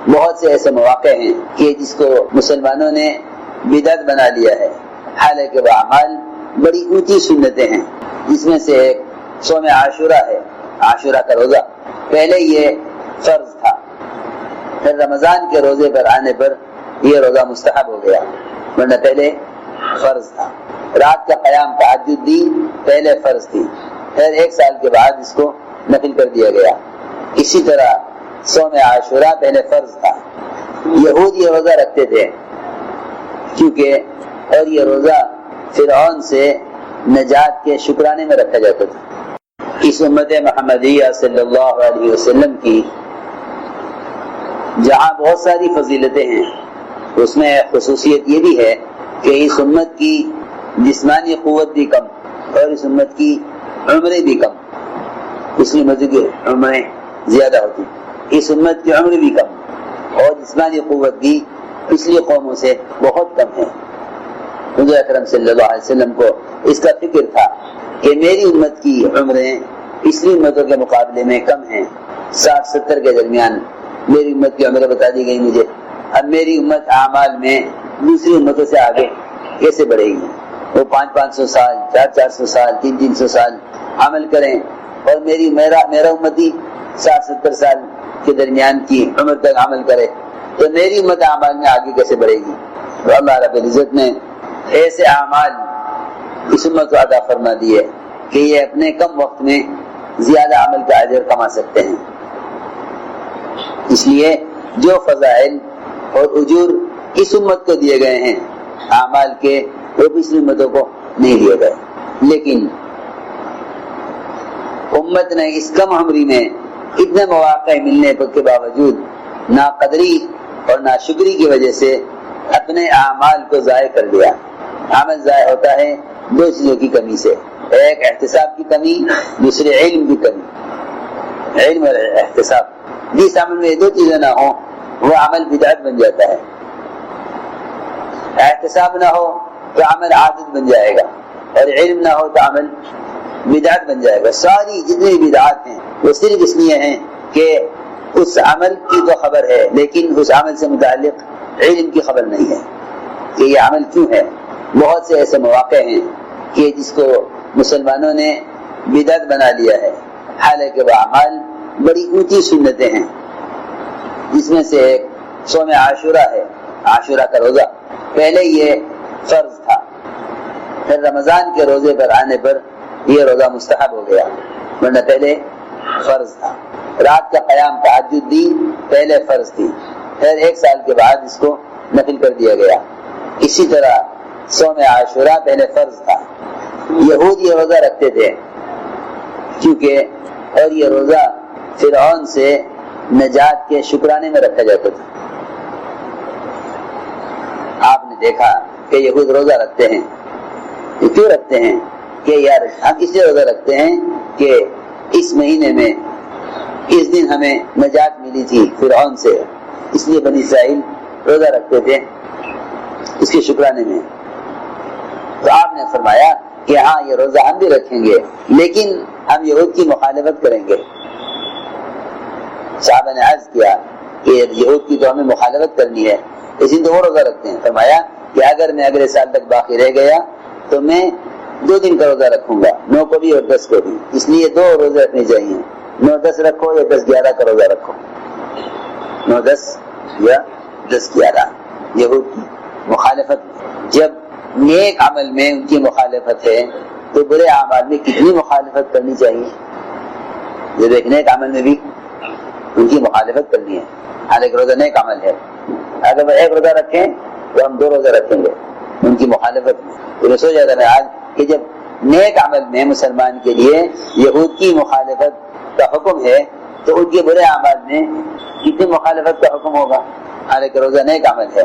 بہت سے ایسے مواقع ہیں کہ جس کو مسلمانوں نے بدعت بنا لیا ہے، حالانکہ وہ اعمال بڑی اونچی سنتیں ہیں، جس میں سے ایک صوم عاشورہ ہے، عاشورہ کا روزہ۔ پہلے یہ فرض تھا، پھر رمضان کے روزے پر آنے پر یہ روزہ مستحب ہو گیا، ورنہ پہلے فرض تھا۔ رات کا قیام تہجد بھی پہلے فرض تھی، پھر 1 سال کے بعد اس کو نفل کر دیا گیا۔ اسی طرح صوم عاشورہ پہلے فرض تھا۔ یہود یہ روزہ رکھتے تھے کیونکہ اور یہ روزہ فرعون سے نجات کے شکرانے میں رکھا جاتا تھا۔ اس امت محمدیہ صلی اللہ علیہ وسلم کی جہاں بہت ساری فضیلتیں ہیں، اس میں خصوصیت یہ بھی ہے کہ اس امت کی جسمانی قوت بھی کم اور اس امت کی عمریں بھی کم، پچھلی امتوں کی عمریں زیادہ ہوتی، اس امت کی عمر بھی کم اور جسمانی قوت بھی پچھلی قوموں سے بہت کم ہے۔ حضور اکرم صلی اللہ علیہ وسلم کو اس کا فکر تھا کہ میری امت کی عمریں پچھلی امتوں کے مقابلے میں کم ہیں، 60-70 کے درمیان میری امت کی عمریں بتا دی گئی مجھے۔ اب میری امت اعمال میں دوسری امتوں سے آگے کیسے بڑھے گی؟ وہ 500-500 سال، 400-400 سال، 300-300 سال عمل کریں اور میرا امتی 60-70 سال کے درمیان کی عمر تک عمل کرے، تو میری امت اعمال میں آگے کیسے بڑھے گی؟ تو اللہ رب العزت نے ایسے اعمال اس امت کو عطا فرما دیے کہ یہ اپنے کم وقت میں زیادہ عمل کا اجر کما سکتے ہیں۔ اس لیے جو فضائل اور اجور اس امت کو دیے گئے ہیں اعمال کے، وہ پچھلی امتوں کو نہیں دیے گئے۔ لیکن امت نے اس کم عمری میں اتنے مواقع ملنے کے باوجود ناقدری اور ناشکری کی وجہ سے اپنے اعمال کو ضائع کر دیا۔ عمل ضائع ہوتا ہے 2 چیزوں کی کمی سے، ایک احتساب کی کمی، دوسرے علم کی کمی۔ علم اور احتساب، جس عمل میں یہ 2 چیزیں نہ ہوں وہ عمل بدعت بن جاتا ہے۔ احتساب نہ ہو تو عمل عادت بن جائے گا، اور علم نہ ہو تو عمل بدعت بن جائے گا۔ ساری جتنی بدعات ہیں وہ صرف اس لیے ہیں کہ اس عمل کی تو خبر ہے لیکن اس عمل سے متعلق علم کی خبر نہیں ہے کہ یہ عمل کیوں ہے۔ بہت سے ایسے مواقع ہیں کہ جس کو مسلمانوں نے بدعت بنا لیا ہے، حالانکہ وہ اعمال بڑی اونچی سنتیں ہیں، جس میں سے ایک صوم عاشورہ ہے، عاشورہ کا روزہ۔ پہلے یہ فرض تھا، پھر رمضان کے روزے پر آنے پر یہ روزہ مستحب ہو گیا، ورنہ پہلے فرض تھا۔ رات کا قیام تہجد بھی پہلے فرض تھی، پھر 1 سال کے بعد اس کو نفل کر دیا گیا۔ اسی طرح صوم عاشورہ پہلے فرض تھا۔ یہود یہ روزہ رکھتے تھے کیونکہ اور یہ روزہ فرعون سے نجات کے شکرانے میں رکھا جاتا تھا۔ آپ نے دیکھا کہ یہود روزہ رکھتے ہیں، یہ کیوں رکھتے ہیں؟ کہ یار ہم اس لیے روزہ رکھتے ہیں کہ اس مہینے میں اس دن ہمیں نجات ملی تھی فرعون سے، اس لیے بنی اسرائیل روزہ رکھتے تھے اس کے شکرانے میں۔ تو آپ نے فرمایا کہ ہاں یہ روزہ ہم بھی رکھیں گے لیکن ہم یہود کی مخالفت کریں گے۔ صحابہ نے عرض کیا کہ یہود کی تو ہمیں مخالفت کرنی ہے، اس دن تو وہ روزہ رکھتے ہیں۔ فرمایا کہ اگر میں اگلے سال تک باقی رہ گیا تو میں 2 دن کا روزہ رکھوں گا، 9 کو بھی اور 10 کو بھی، اس لیے 2 روزے رکھنے چاہیے، 9-10 رکھو یا 10-11 کا روزہ رکھو، 9-10 یا 10-11۔ یہود کی مخالفت، جب نیک عمل میں ان کی مخالفت ہے تو برے اعمال میں کتنی مخالفت کرنی چاہیے؟ جب ایک نیک عمل میں بھی ان کی مخالفت کرنی ہے، حالانکہ روزہ نیک عمل ہے، اگر وہ 1 روزہ رکھیں تو ہم 2 روزہ رکھیں گے ان کی مخالفت میں۔ تو سوچ جاتا ہے آج کہ جب نیک عمل میں مسلمان کے لیے یہود کی مخالفت کا حکم ہے تو ان کے برے اعمال میں کتنی مخالفت کا حکم ہوگا؟ حالانکہ روزہ نیک عمل ہے،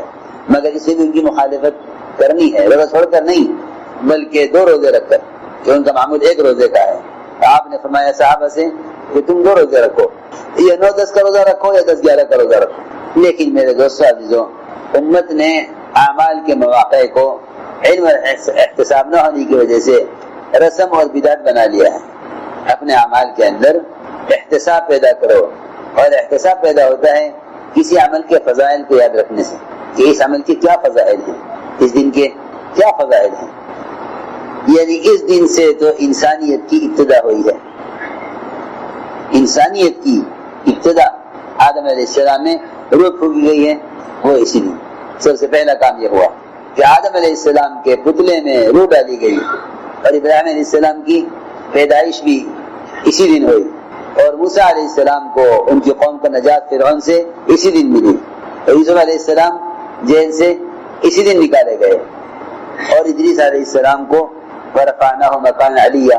مگر اس میں بھی ان کی مخالفت کرنی ہے، روزہ چھوڑ کر نہیں بلکہ 2 روزے رکھ کر، کہ ان کا معمول 1 روزے کا ہے۔ آپ نے فرمایا صحابہ سے کہ تم 2 روزے رکھو، یہ 9-10 کا روزہ رکھو یا 10-11 کا روزہ رکھو۔ لیکن میرے دوستو عزیزوں، امت نے اعمال کے مواقع کو علم اور احتساب نہ ہونے کی وجہ سے رسم اور بدعت بنا لیا ہے۔ اپنے اعمال کے اندر احتساب پیدا کرو، اور احتساب پیدا ہوتا ہے کسی عمل کے فضائل کو یاد رکھنے سے کہ اس عمل کے کیا فضائل ہیں، اس دن کے کیا فضائل ہیں. یعنی اس دن سے تو انسانیت کی ابتدا ہوئی ہے. انسانیت کی ابتدا آدم علیہ السلام میں روح پھونکی گئی ہے، وہ اسی دن. سب سے پہلا کام یہ ہوا کہ آدم علیہ السلام کے پتلے میں روح ڈالی گئی، اور ابراہیم علیہ السلام کی پیدائش بھی اسی دن ہوئی، اور موسیٰ علیہ السلام کو ان کی قوم کا نجات فرعون سے اسی دن ملی، اور یوسف علیہ السلام جیل سے اسی دن نکالے گئے، اور ادریس علیہ السلام کو ورفعناہ مکان علیہ،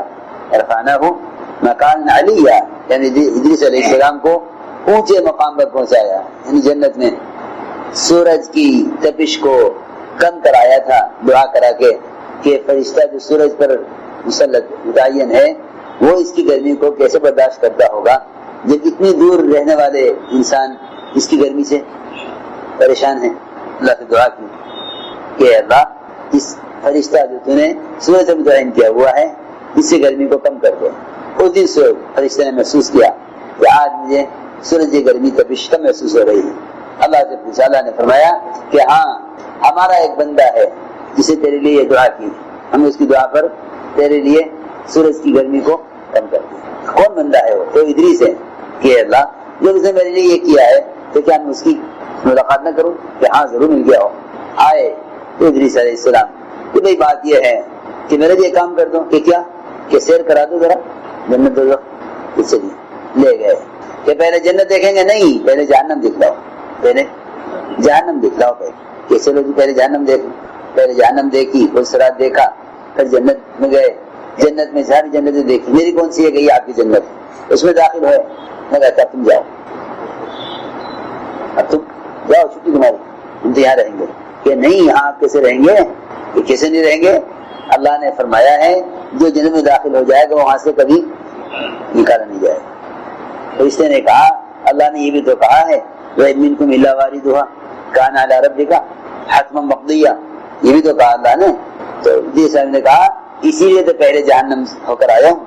رفعناہ مکان علیہ یعنی ادریس علیہ السلام کو اونچے مقام پر پہنچایا، یعنی جنت میں سورج کی تپش کو کم کرایا تھا دعا کرا کے کہ فرشتہ جو سورج پر مسلط متعین ہے وہ اس کی گرمی کو کیسے برداشت کرتا ہوگا جب اتنی دور رہنے والے انسان اس کی گرمی سے پریشان ہیں. اللہ سے دعا کی کہ اللہ اس فرشتہ جو تو نے سورج سے متعین کیا ہوا ہے اس سے گرمی کو کم کر دو. اس دن سے فرشتے نے محسوس کیا کہ آج مجھے سورج کی گرمی تپش کم محسوس ہو رہی ہے. اللہ سے پوچھا، اللہ نے فرمایا کہ ہاں ہمارا ایک بندہ ہے جسے تیرے لیے یہ دعا کی، ہم اس کی دعا پر تیرے لیے سورج کی گرمی کو کم کر دیں. کون بندہ ہے وہ؟ تو ادریس ہے. کہ اللہ جب اس نے میرے لیے یہ کیا ہے تو کیا میں اس کی ملاقات نہ کروں؟ کہ ہاں ضرور مل گیا ہو. آئے تو ادریس علیہ السلام کہ بھئی بات یہ ہے کہ میرے لیے کام کر دو. کہ کیا؟ کہ سیر کرا دو ذرا جنت دو. چلیے لے گئے کہ پہلے جنت دیکھیں گے؟ نہیں، پہلے جہنم دکھلاؤ، پہلے جہنم دکھلاؤ. کہ چلو جی پہلے جہنم دیکھو. پہلے جہنم دیکھی، خسرات دیکھا، پھر جنت میں گئے. جنت میں ساری جنتیں دیکھی، میری کون سی ہے گئی آپ کی جنت، اس میں داخل ہوئے. میں کہتا تم جاؤ، اب تم جاؤ، چھٹی تمہاری، ہم تو یہاں رہیں گے. کہ نہیں، یہاں آپ کیسے رہیں گے؟ کہ کیسے نہیں رہیں گے؟ اللہ نے فرمایا ہے جو جنت میں داخل ہو جائے گا وہاں سے کبھی نکالا نہیں جائے گا. تو اس نے کہا اللہ نے یہ بھی تو کہا ہے وَإِن مِّنكُمْ إِلَّا وَارِدُهَا كَانَ عَلَىٰ رَبِّكَ حَتْمًا مَقْضِيًّا، یہ بھی تو کہا اللہ نے. تو جیسا نے کہا اسی لیے تو پہلے جہنم ہو کر آیا ہوں،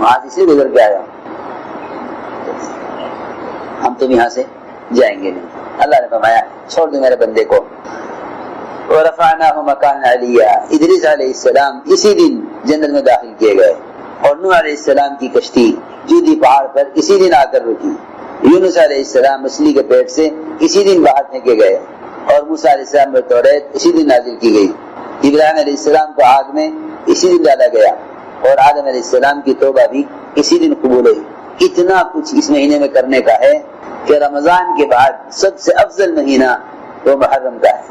وہاں سے اسی گزر کے آیا ہوں، ہم تم یہاں سے جائیں گے نہیں. اللہ نے فرمایا چھوڑ دو میرے بندے کو. وَرَفَعْنَاهُ مَكَانًا عَلِيًّا، ادریس علیہ السلام اسی دن جنت میں داخل کیے گئے، اور نوح علیہ السلام کی کشتی جودی پہاڑ پر اسی دن آ کر رکی. یونس علیہ السلام مچھلی کے پیٹ سے اسی دن باہر پھینکے گئے، اور موسیٰ علیہ السلام پر توریت اسی دن نازل کی گئی. ابراہیم علیہ السلام کو آگ میں اسی دن ڈالا گیا، اور آدم علیہ السلام کی توبہ بھی اسی دن قبول ہوئی. اتنا کچھ اس مہینے میں کرنے کا ہے کہ رمضان کے بعد سب سے افضل مہینہ وہ محرم کا ہے،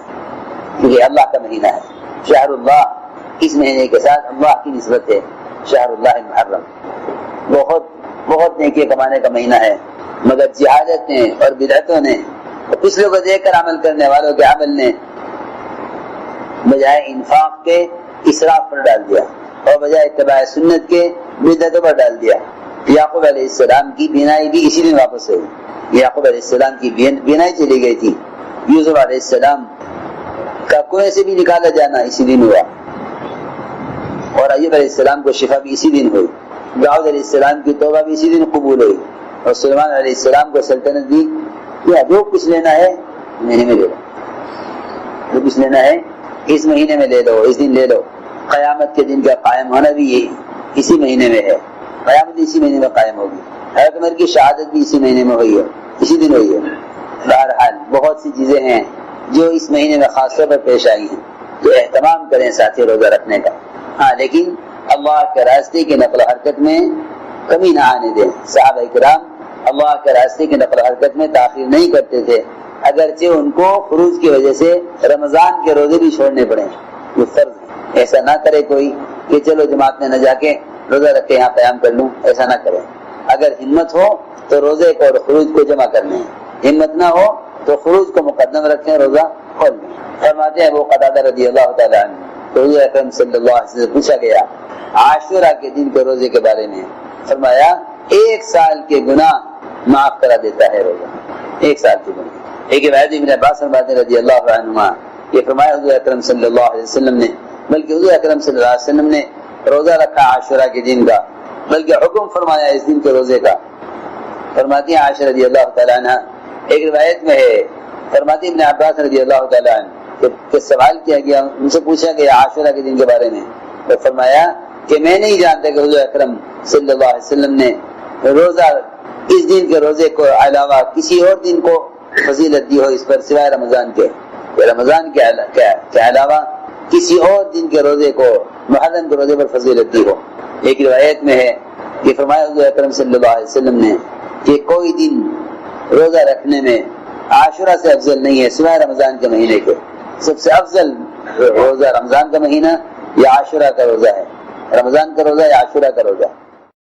کیونکہ اللہ کا مہینہ ہے. شہر اللہ، اس مہینے کے ساتھ اللہ کی نسبت ہے. شہر اللہ المحرم بہت بہت نیکی کمانے کا مہینہ ہے، مگر جہالت نے اور بدعتوں نے اور پچھلے کو دیکھ کر عمل کرنے والوں کے عمل نے بجائے انفاق کے اسراف پر ڈال دیا، اور بجائے اتباع سنت کے بدعتوں پر ڈال دیا. یعقوب علیہ السلام کی بینائی بھی اسی دن واپس ہوئی. یعقوب علیہ السلام کی بینائی چلی گئی تھی. یوسف علیہ السلام کا کنویں سے بھی نکالا جانا اسی دن ہوا، اور ایوب علیہ السلام کو شفا بھی اسی دن ہوئی. داؤد علیہ السلام کی توبہ بھی اسی دن قبول ہوئی، اور سلیمان علیہ السلام کو سلطنت بھی. جو کچھ لینا ہے مہینے میں لے لو، جو کچھ لینا ہے اس مہینے میں لے لو، اس دن لے لو. قیامت کے دن کا قائم ہونا بھی یہ اسی مہینے میں ہے، قیامت اسی مہینے میں قائم ہوگی. حضرت عمر کی شہادت بھی اسی مہینے میں ہوئی ہے، اسی دن ہوئی ہے. بہرحال بہت سی چیزیں ہیں جو اس مہینے میں خاص طور پر پیش آئی ہیں، تو اہتمام کریں ساتھی روزہ رکھنے کا. ہاں لیکن اللہ کے راستے کی نقل و حرکت میں کمی نہ آنے دیں. صحابہ کرام اللہ کے راستے کی نقل و حرکت میں تاخیر نہیں کرتے تھے، اگرچہ ان کو خروج کی وجہ سے رمضان کے روزے بھی چھوڑنے پڑے. یہ فرض ہے. ایسا نہ کرے کوئی کہ چلو جماعت میں نہ جا کے روزہ رکھ کے یہاں قیام کر لوں، ایسا نہ کرے. اگر ہمت ہو تو روزے کو اور خروج کو جمع کرنے ہیں، ہمت نہ ہو تو خروج کو مقدم رکھیں، روزہ کھول لیں. فرماتے ہیں ابو قتادہ رضی اللہ تعالیٰ عنہ، حضور اکرم صلی اللہ علیہ وسلم سے پوچھا گیا عاشورہ کے دن کے روزے کے بارے میں. فرمایا 1 سال کے گناہ معاف کرا دیتا ہے روزہ، 1 سال کے گناہ. ایک روایت ابن عباس فرماتے ہیں رضی اللہ عنہما، یہ فرمایا حضور اکرم صلی اللہ علیہ وسلم نے، بلکہ حضور اکرم صلی اللہ علیہ وسلم نے روزہ رکھا عاشورہ کے دن کا، بلکہ حکم فرمایا اس دن کے روزے کا. فرماتی ہیں عائشہ رضی اللہ تعالیٰ عنہ ایک روایت میں ہے فرماتے ابن عباس رضی اللہ تعالیٰ عنہ کہ سوال کیا گیا، ان سے پوچھا کہ عاشورہ کے دن کے بارے میں، تو فرمایا کہ میں نہیں جانتا کہ حضور اکرم صلی اللہ علیہ وسلم نے روزہ اس دن کے روزے کو علاوہ کسی اور دن کو فضیلت دی ہو اس پر سوائے رمضان کے، رمضان کے علاوہ کسی اور دن کے روزے کو محرم کے روزے پر فضیلت دی ہو۔ ایک روایت میں ہے کہ فرمایا حضور اکرم صلی اللہ علیہ وسلم نے کہ کوئی دن روزہ رکھنے میں عاشورہ سے افضل نہیں ہے سوائے رمضان کے مہینے کے، سب سے افضل روزہ رمضان کا مہینہ یا عاشورہ کا روزہ ہے، رمضان کا روزہ یا عاشورہ کا روزہ۔